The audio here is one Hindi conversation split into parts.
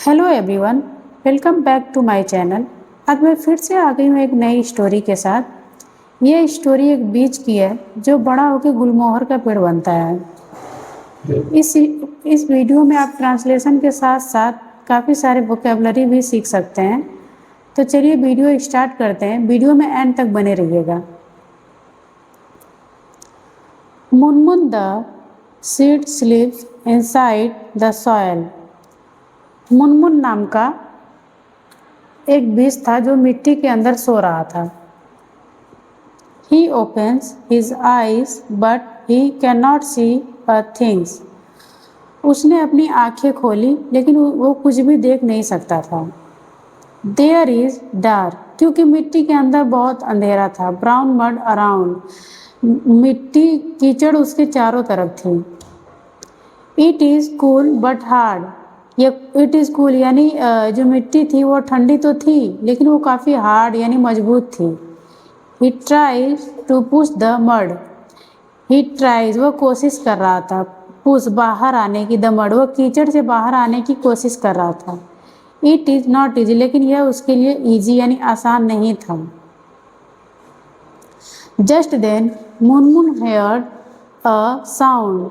Hello everyone, welcome back to my channel. आज मैं फिर से आ गई हूँ एक नई स्टोरी के साथ। ये स्टोरी एक बीज की है जो बड़ा होकर गुलमोहर का पेड़ बनता है। इस वीडियो में आप ट्रांसलेशन के साथ साथ काफ़ी सारे वोकेबलरी भी सीख सकते हैं। तो चलिए वीडियो स्टार्ट करते हैं। वीडियो में एंड तक बने रहिएगा। Munmun the seed स्लीप्स inside the soil. Munmun नाम का एक बीज था जो मिट्टी के अंदर सो रहा था। He opens his eyes but he cannot see a things. उसने अपनी आंखें खोली लेकिन वो कुछ भी देख नहीं सकता था। There is dark, क्योंकि मिट्टी के अंदर बहुत अंधेरा था। Brown mud around, मिट्टी कीचड़ उसके चारों तरफ थी। It is cool but hard, ये इट इज़ कूल यानी जो मिट्टी थी वो ठंडी तो थी लेकिन वो काफ़ी हार्ड यानी मजबूत थी। He tries to push the mud, he tries वो कोशिश कर रहा था, पुश बाहर आने की, द मड वो कीचड़ से बाहर आने की कोशिश कर रहा था। इट इज़ नॉट ईजी, लेकिन यह उसके लिए ईजी यानी आसान नहीं था। Just then Munmun heard a sound,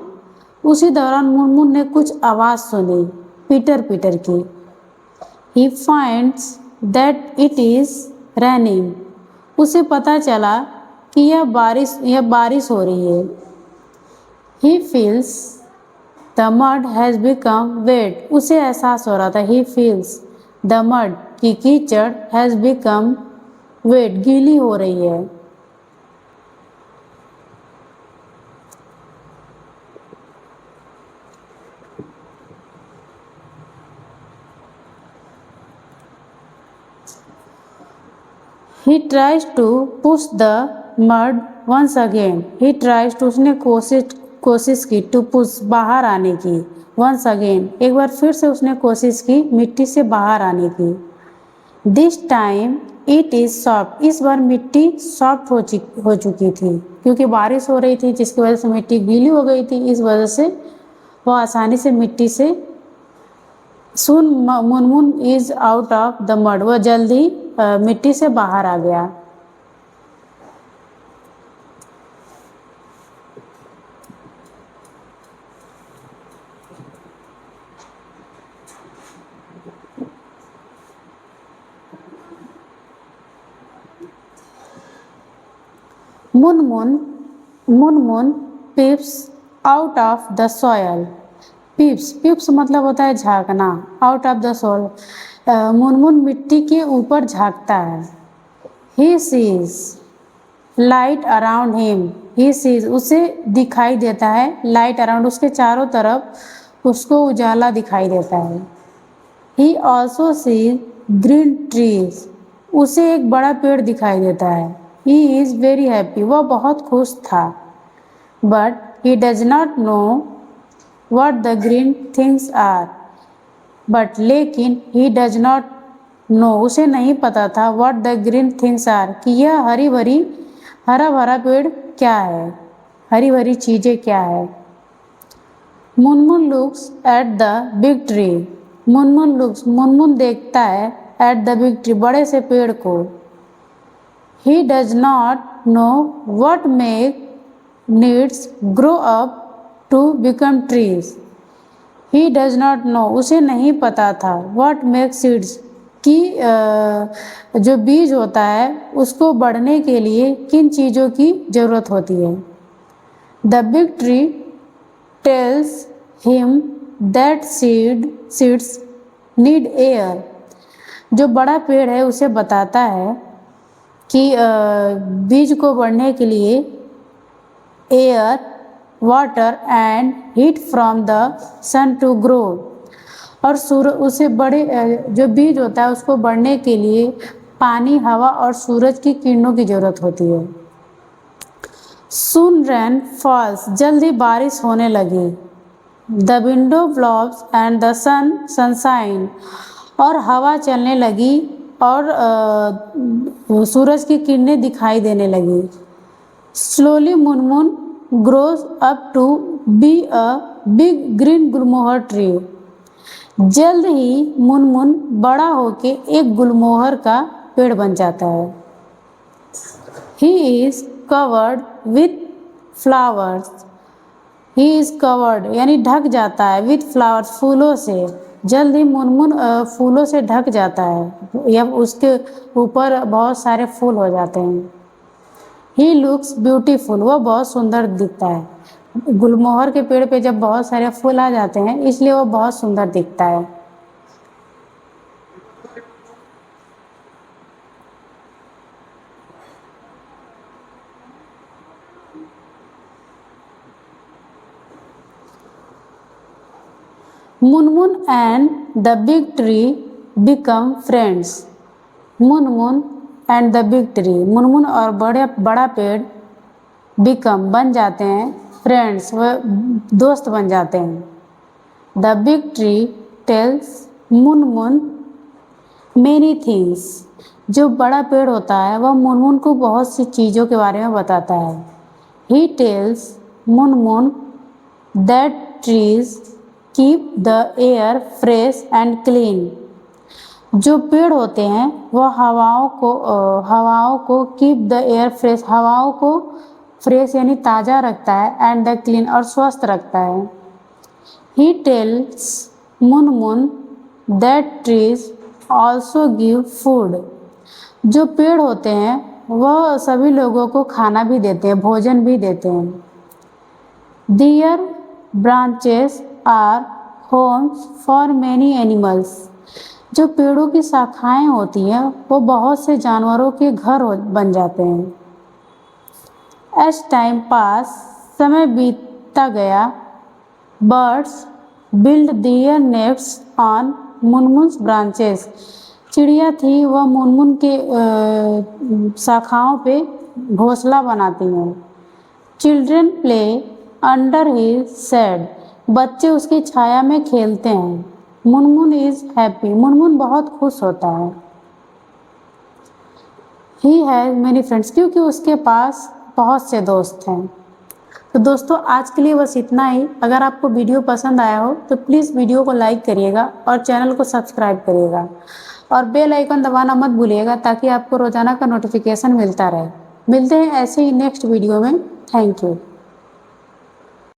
उसी दौरान मुनमुन ने कुछ आवाज़ सुनी, पीटर पीटर की। He finds that it is raining, उसे पता चला कि यह बारिश हो रही है। He feels the mud has become wet, उसे एहसास हो रहा था। He feels the mud की कीचड़ has become wet, गीली हो रही है। He tries to push the mud once again. He tries to, उसने कोशिश की, to push बाहर आने की, once again एक बार फिर से उसने कोशिश की मिट्टी से बाहर आने की। This time it is soft, इस बार मिट्टी सॉफ्ट हो चुकी थी क्योंकि बारिश हो रही थी जिसकी वजह से मिट्टी गीली हो गई थी। इस वजह से वो आसानी से मिट्टी से Soon Munmun is out of the mud, वह जल्दी मिट्टी से बाहर आ गया। Munmun peeps out of the soil. Peeps मतलब होता है झांकना। Out of the soil, Munmun मिट्टी के ऊपर झांकता है। He sees light around him, he sees उसे दिखाई देता है, लाइट अराउंड उसके चारों तरफ उसको उजाला दिखाई देता है। He also sees green trees, उसे एक बड़ा पेड़ दिखाई देता है। ही इज़ वेरी हैप्पी, वह बहुत खुश था। But he does not know what the green things are, but लेकिन he does not know, उसे नहीं पता था what the green things are, कि यह हरा भरा पेड़ क्या है, हरी भरी चीज़ें क्या है। Munmun looks at the big tree, Munmun देखता है at the big tree, बड़े से पेड़ को। he does not know what make needs grow up to become trees, he does not know, उसे नहीं पता था what makes seeds, कि जो बीज होता है उसको बढ़ने के लिए किन चीज़ों की ज़रूरत होती है। The big tree tells him that seeds need air, जो बड़ा पेड़ है उसे बताता है कि बीज को बढ़ने के लिए air, water and heat from the sun to grow, और उसे बड़े जो बीज होता है उसको बढ़ने के लिए पानी, हवा और सूरज की किरणों की ज़रूरत होती है। Soon rain falls, जल्दी बारिश होने लगी। The window blows and the sunshine, और हवा चलने लगी और सूरज की किरणें दिखाई देने लगी। Slowly Munmun grows up to be a big green Gulmohar tree, जल्द ही मुनमुन बड़ा होके एक गुलमोहर का पेड़ बन जाता है। He is covered with flowers. He is covered यानी ढक जाता है with flowers फूलों से। जल्द ही मुनमुन फूलों से ढक जाता है या उसके ऊपर बहुत सारे फूल हो जाते हैं। He looks beautiful वह बहुत सुंदर दिखता है। गुलमोहर के पेड़ पे जब बहुत सारे फूल आ जाते हैं इसलिए वह बहुत सुंदर दिखता है। Munmun and the big tree become friends. Munmun and the big tree Munmun और बड़ा पेड़ बिकम बन जाते हैं फ्रेंड्स वह दोस्त बन जाते हैं। The big tree tells Munmun many things जो बड़ा पेड़ होता है वह मुनमुन को बहुत सी चीज़ों के बारे में बताता है। He tells Munmun that trees keep the air fresh and clean जो पेड़ होते हैं वह हवाओं को कीप द एयर फ्रेश हवाओं को फ्रेश यानी ताज़ा रखता है एंड द क्लीन और स्वस्थ रखता है। He tells Munmun that trees also give food जो पेड़ होते हैं वह सभी लोगों को खाना भी देते हैं भोजन भी देते हैं। Their branches are homes for many animals जो पेड़ों की शाखाएं होती हैं वो बहुत से जानवरों के घर बन जाते हैं। एज टाइम पास समय बीतता गया birds build their nests on Munmun's branches चिड़िया थी वह मुनमुन के शाखाओं पे घोंसला बनाती हैं। Children play under his shade बच्चे उसकी छाया में खेलते हैं। मुनमुन इज हैप्पी मुनमुन बहुत खुश होता है। ही हैज़ मेनी फ्रेंड्स क्योंकि उसके पास बहुत से दोस्त हैं। तो दोस्तों आज के लिए बस इतना ही। अगर आपको वीडियो पसंद आया हो तो प्लीज़ वीडियो को लाइक करिएगा और चैनल को सब्सक्राइब करिएगा और बेल आइकन दबाना मत भूलिएगा ताकि आपको रोज़ाना का नोटिफिकेशन मिलता रहे। मिलते हैं ऐसे ही नेक्स्ट वीडियो में। Thank you.